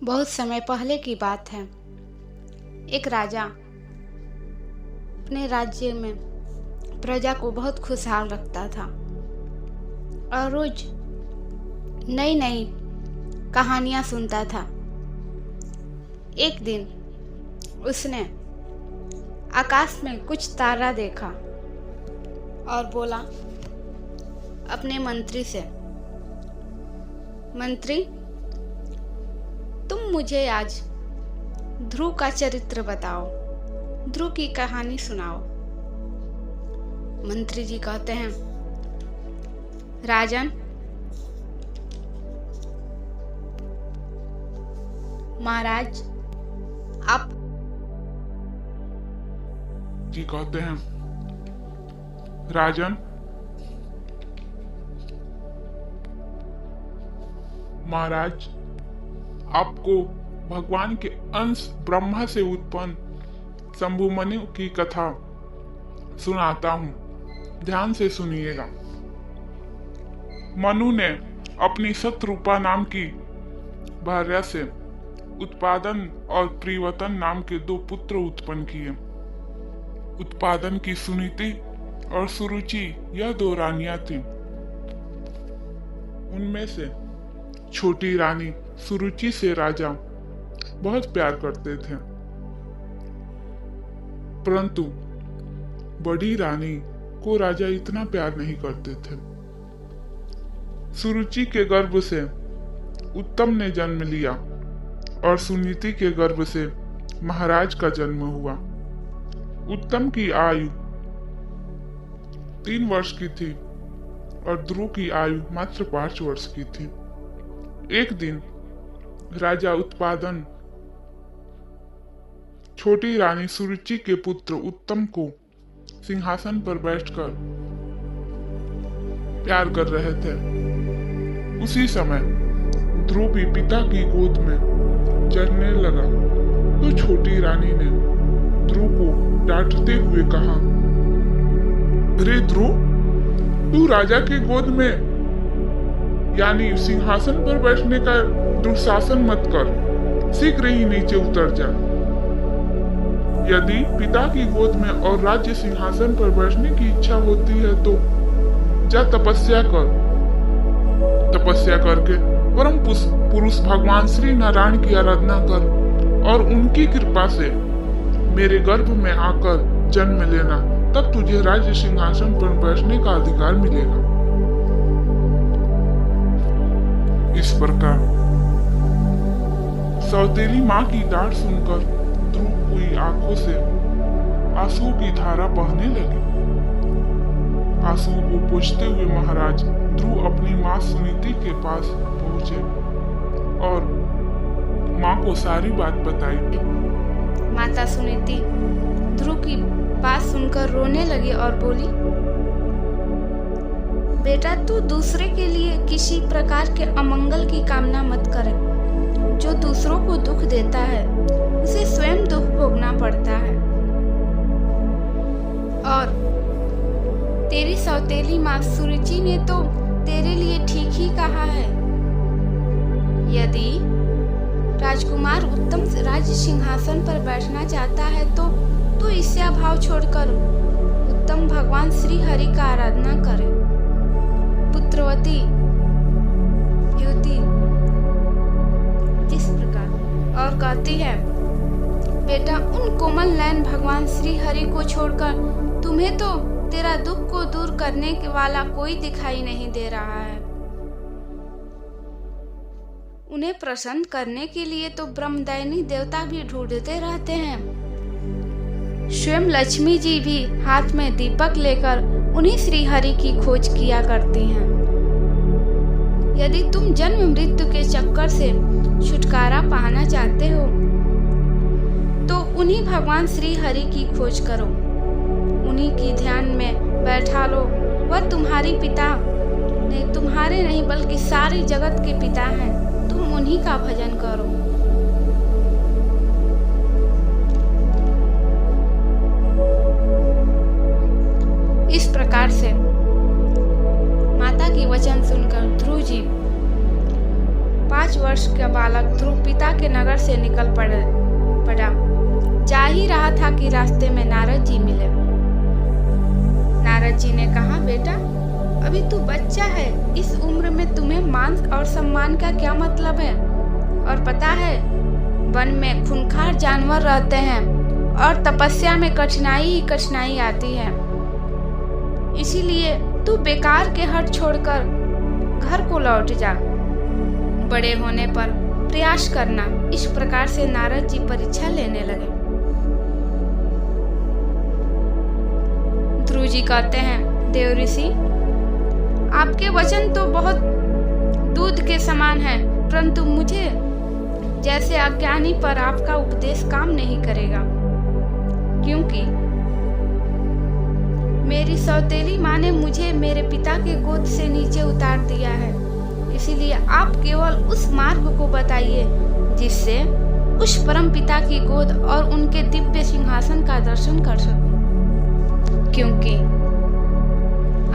बहुत समय पहले की बात है। एक राजा अपने राज्य में प्रजा को बहुत खुशहाल रखता था और रोज नई नई कहानियां सुनता था। एक दिन उसने आकाश में कुछ तारा देखा और बोला अपने मंत्री से, मंत्री, तुम मुझे आज ध्रुव का चरित्र बताओ, ध्रुव की कहानी सुनाओ। मंत्री जी कहते हैं, राजन, महाराज, आप जी कहते हैं, राजन, महाराज, आपको भगवान के अंश ब्रह्मा से उत्पन्न शंभु मनु की कथा सुनाता हूँ। ध्यान से सुनिएगा। मनु ने अपनी शतरूपा नाम की भार्या से उत्पादन और प्रियवतन नाम के 2 पुत्र उत्पन्न किए। उत्पादन की सुनीति और सुरुचि, यह 2 रानियां थीं। उनमें से छोटी रानी सुरुचि से राजा बहुत प्यार करते थे, परंतु बड़ी रानी को राजा इतना प्यार नहीं करते थे। सुरुचि के गर्भ से उत्तम ने जन्म लिया और सुनीति के गर्भ से महाराज का जन्म हुआ। उत्तम की आयु 3 वर्ष की थी और ध्रुव की आयु मात्र 5 वर्ष की थी। एक दिन राजा उत्पादन छोटी रानी सुरुचि के पुत्र उत्तम को सिंहासन पर बैठकर प्यार कर रहे थे। उसी समय ध्रुव भी पिता की गोद में चढ़ने लगा तो छोटी रानी ने ध्रुव को डांटते हुए कहा, अरे ध्रुव, तू राजा की गोद में यानी सिंहासन पर बैठने का दुशासन मत कर, शीघ्र ही नीचे उतर जा। यदि पिता की गोद में और राज्य सिंहासन पर बैठने की इच्छा होती है तो जा तपस्या कर। तपस्या करके परम पुरुष भगवान श्री नारायण की आराधना कर और उनकी कृपा से मेरे गर्भ में आकर जन्म लेना, तब तुझे राज्य सिंहासन पर बैठने का अधिकार मिलेगा। इस प्रकार सौतेली माँ की डांट सुनकर ध्रुव हुई आंखों से आंसुओं की धारा बहने लगी। आंसुओं को पोंछते हुए महाराज ध्रुव अपनी माँ सुनीति के पास पहुंचे और माँ को सारी बात बताई। माता सुनीति ध्रुव की बात सुनकर रोने लगी और बोली, बेटा, तू दूसरे के लिए किसी प्रकार के अमंगल की कामना मत करे। जो दूसरों को दुख देता है उसे स्वयं दुख भोगना पड़ता है। और तेरी सौतेली माँ सुरुचि ने तो तेरे लिए ठीक ही कहा है। यदि राजकुमार उत्तम राज्य सिंहासन पर बैठना चाहता है तो तू ईर्ष्या भाव छोड़कर उत्तम भगवान श्री हरि का आराधना करे। पुत्रवती युवती जिस प्रकार और कहती है, बेटा, उन कोमल नयन भगवान श्री हरि को छोड़कर तुम्हें तो तेरा दुख को दूर करने वाला कोई दिखाई नहीं दे रहा है। उन्हें प्रसन्न करने के लिए तो ब्रह्मदैनी देवता भी ढूंढते रहते हैं। स्वयं लक्ष्मी जी भी हाथ में दीपक लेकर उन्हीं श्री हरि की खोज किया करती हैं। यदि तुम जन्म मृत्यु के चक्कर से छुटकारा पाना चाहते हो तो उन्हीं भगवान श्री हरि की खोज करो, उन्हीं की ध्यान में बैठा लो। वह तुम्हारी पिता नहीं, तुम्हारे नहीं बल्कि सारी जगत के पिता हैं। तुम उन्हीं का भजन करो। इस प्रकार से माता की वचन सुनकर ध्रुव जी 5 वर्ष का बालक ध्रुव पिता के नगर से निकल पड़ा। जा ही रहा था कि रास्ते में नारद जी मिले। नारद जी ने कहा, बेटा अभी तू बच्चा है, इस उम्र में तुम्हें मान और सम्मान का क्या मतलब है? और पता है, वन में खूंखार जानवर रहते हैं और तपस्या में कठिनाई ही कठिनाई आती है। इसीलिए तू बेकार के हट छोड़कर घर को लौट जा। बड़े होने पर प्रयास करना। इस प्रकार से नारद जी परीक्षा लेने लगे। ध्रुव जी कहते हैं, देव ऋषि, आपके वचन तो बहुत दूध के समान है, परंतु मुझे जैसे अज्ञानी पर आपका उपदेश काम नहीं करेगा, क्योंकि मेरी सौतेली माँ ने मुझे मेरे पिता के गोद से नीचे उतार दिया है। इसीलिए आप केवल उस मार्ग को बताइए जिससे उस परम पिता की गोद और उनके दिव्य सिंहासन का दर्शन कर सकूं, क्योंकि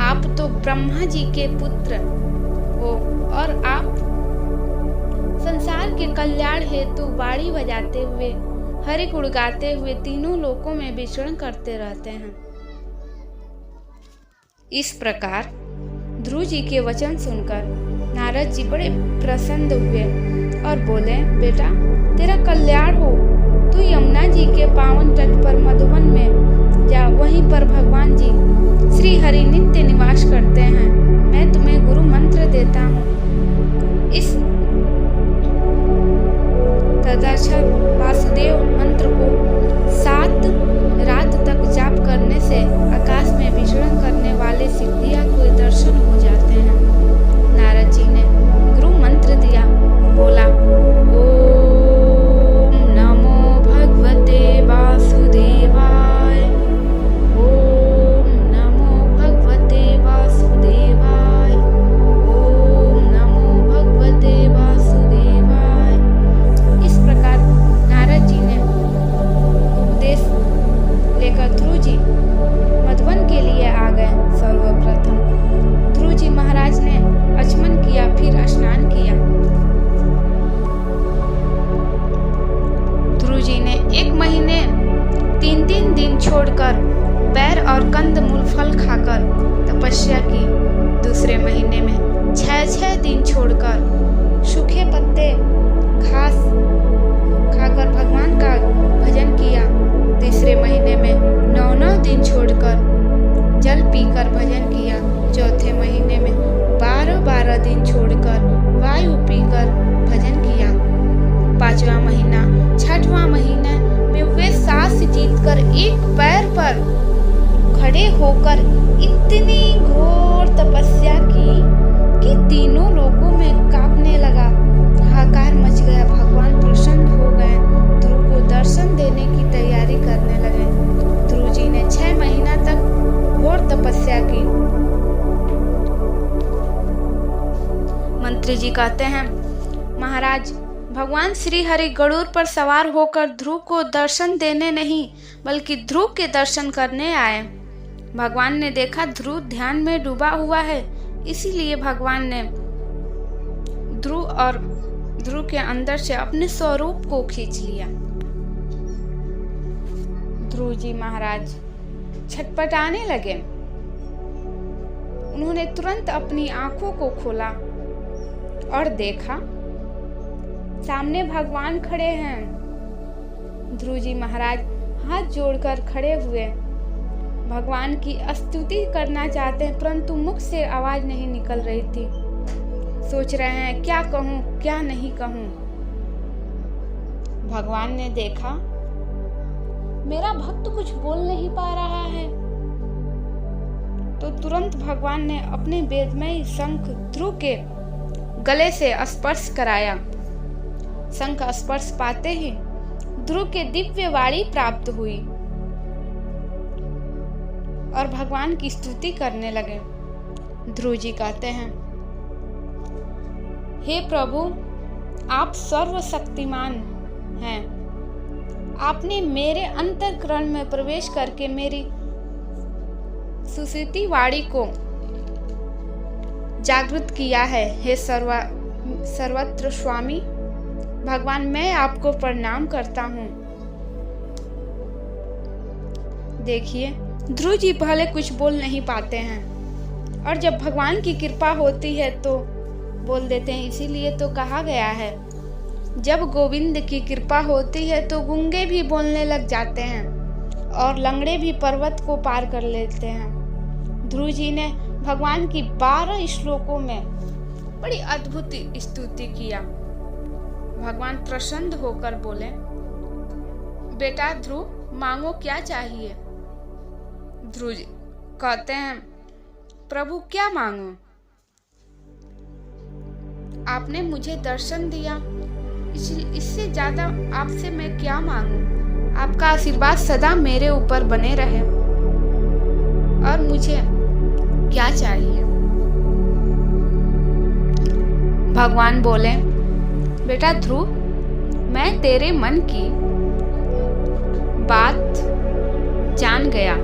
आप तो ब्रह्मा जी के पुत्र हो और आप संसार के कल्याण हेतु बाड़ी बजाते हुए, हरि गुण गाते हुए तीनों लोकों में विचरण करते रहते हैं। इस प्रकार ध्रुव जी के वचन सुनकर नारद जी बड़े प्रसन्न हुए और बोले, बेटा तेरा कल्याण हो, तू यमुना जी के पावन तट पर मधुवन में जा, वहीं पर भगवान जी श्री हरि नित्य निवास करते हैं। मैं तुम्हें गुरु मंत्र देता हूँ। इस तदक्षर वासुदेव मंत्र को 7 रात तक जाप करने से आकाश में विचरण करने वाले सिद्धियां को दर्शन हो जाते हैं। नारद जी ने गुरु मंत्र दिया, बोला, ओम नमो भगवते वासुदेवाय, ओम नमो भगवते वासुदेवाय, ओम नमो भगवते वासुदेवाय। इस प्रकार नारद जी ने उपदेश लेकर ध्रुव जी मधुवन के लिए आ गए। सर्वप्रथम ध्रुव जी महाराज ने आचमन किया, फिर स्नान किया। ध्रुव जी ने 1 महीने 3 दिन छोड़कर बैर और कंदमूल फल खाकर तपस्या की। दूसरे महीने में 6 दिन छोड़कर सूखे पत्ते घास खाकर भगवान का भजन किया। तीसरे महीने में 9 दिन छोड़कर जल पीकर भजन किया। चौथे महीने में 12 दिन छोड़कर वायु पीकर भजन किया। 5वां महीना 6वां महीना में वे सांस जीतकर एक पैर पर खड़े होकर इतनी घोर तपस्या की कि तीनों लोगों में कांपने लगा, हाहाकार मच गया। भगवान प्रसन्न हो गए, ध्रुव को दर्शन देने की तैयारी करने लगे। ध्रुव जी ने 6 महीना तक घोर तपस्या की। मंत्री जी कहते हैं, महाराज, भगवान श्री हरि गरुड़ पर सवार होकर ध्रुव को दर्शन देने नहीं बल्कि ध्रुव के दर्शन करने आए। भगवान ने देखा ध्रुव ध्यान में डूबा हुआ है, इसीलिए भगवान ने ध्रुव के अंदर से अपने स्वरूप को खींच लिया। ध्रुव जी महाराज छटपटाने लगे। उन्होंने तुरंत अपनी आंखों को खोला और देखा सामने भगवान खड़े हैं। ध्रुव जी महाराज हाथ जोड़कर खड़े हुए भगवान की स्तुति करना चाहते हैं, परंतु मुख से आवाज नहीं निकल रही थी। सोच रहे हैं क्या कहूं क्या नहीं कहूं। भगवान ने देखा मेरा भक्त कुछ बोल नहीं पा रहा है, तो तुरंत भगवान ने अपने वेदमयी शंख ध्रुव के गले से स्पर्श कराया। शंख स्पर्श पाते ही ध्रुव के दिव्य वाणी प्राप्त हुई और भगवान की स्तुति करने लगे। ध्रुव जी कहते हैं, हे प्रभु, आप सर्वशक्तिमान हैं। आपने मेरे अंतःकरण में प्रवेश करके मेरी सुश्रुति वाणी को जागृत किया है। हे सर्वत्र स्वामी, भगवान मैं आपको प्रणाम करता हूँ। देखिए, ध्रुव जी पहले कुछ बोल नहीं पाते हैं और जब भगवान की कृपा होती है तो बोल देते हैं। इसीलिए तो कहा गया है, जब गोविंद की कृपा होती है तो गूंगे भी बोलने लग जाते हैं और लंगड़े भी पर्वत को पार कर लेते हैं। ध्रुव जी ने भगवान की 12 श्लोकों में बड़ी अद्भुत स्तुति किया। भगवान प्रसन्न होकर बोले, बेटा ध्रुव, मांगो क्या चाहिए। ध्रुव जी कहते हैं, प्रभु क्या मांगो, आपने मुझे दर्शन दिया, इससे ज्यादा आपसे मैं क्या मांगू। आपका आशीर्वाद सदा मेरे ऊपर बने रहे और मुझे क्या चाहिए। भगवान बोले, बेटा ध्रुव, मैं तेरे मन की बात जान गया,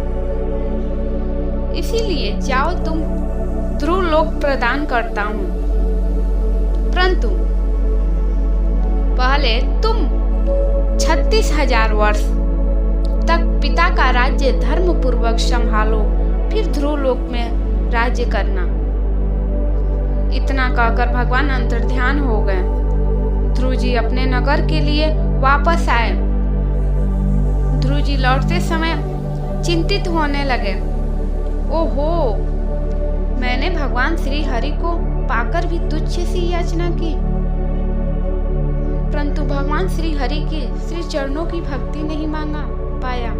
इसीलिए जाओ तुम ध्रुव लोक प्रदान करता हूँ, परंतु पहले तुम 36,000 वर्ष तक पिता का राज्य धर्म पूर्वक संभालो, फिर ध्रुव लोक में राज्य करना। इतना कहकर भगवान अंतर्ध्यान हो गए। ध्रुव जी अपने नगर के लिए वापस आए। ध्रुव जी लौटते समय चिंतित होने लगे। ओहो, मैंने भगवान श्री हरि को पाकर भी तुच्छ सी याचना की, परंतु भगवान श्री हरि के श्री चरणों की भक्ति नहीं मांगा पाया।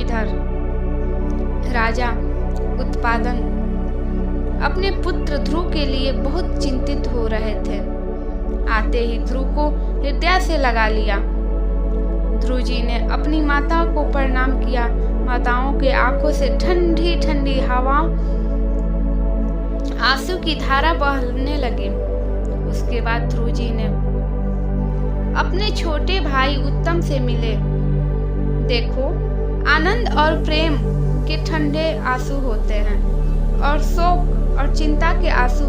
इधर राजा उत्पादन अपने पुत्र ध्रुव के लिए बहुत चिंतित हो रहे थे। आते ही ध्रुव को हृदय से लगा लिया। ध्रुव जी ने अपनी माता को प्रणाम किया। माताओं के आंखों से ठंडी ठंडी हवाओं आंसू की धारा बहने लगी। उसके बाद ध्रुव जी ने अपने छोटे भाई उत्तम से मिले। देखो, आनंद और प्रेम के ठंडे आंसू होते हैं और शोक और चिंता के आंसू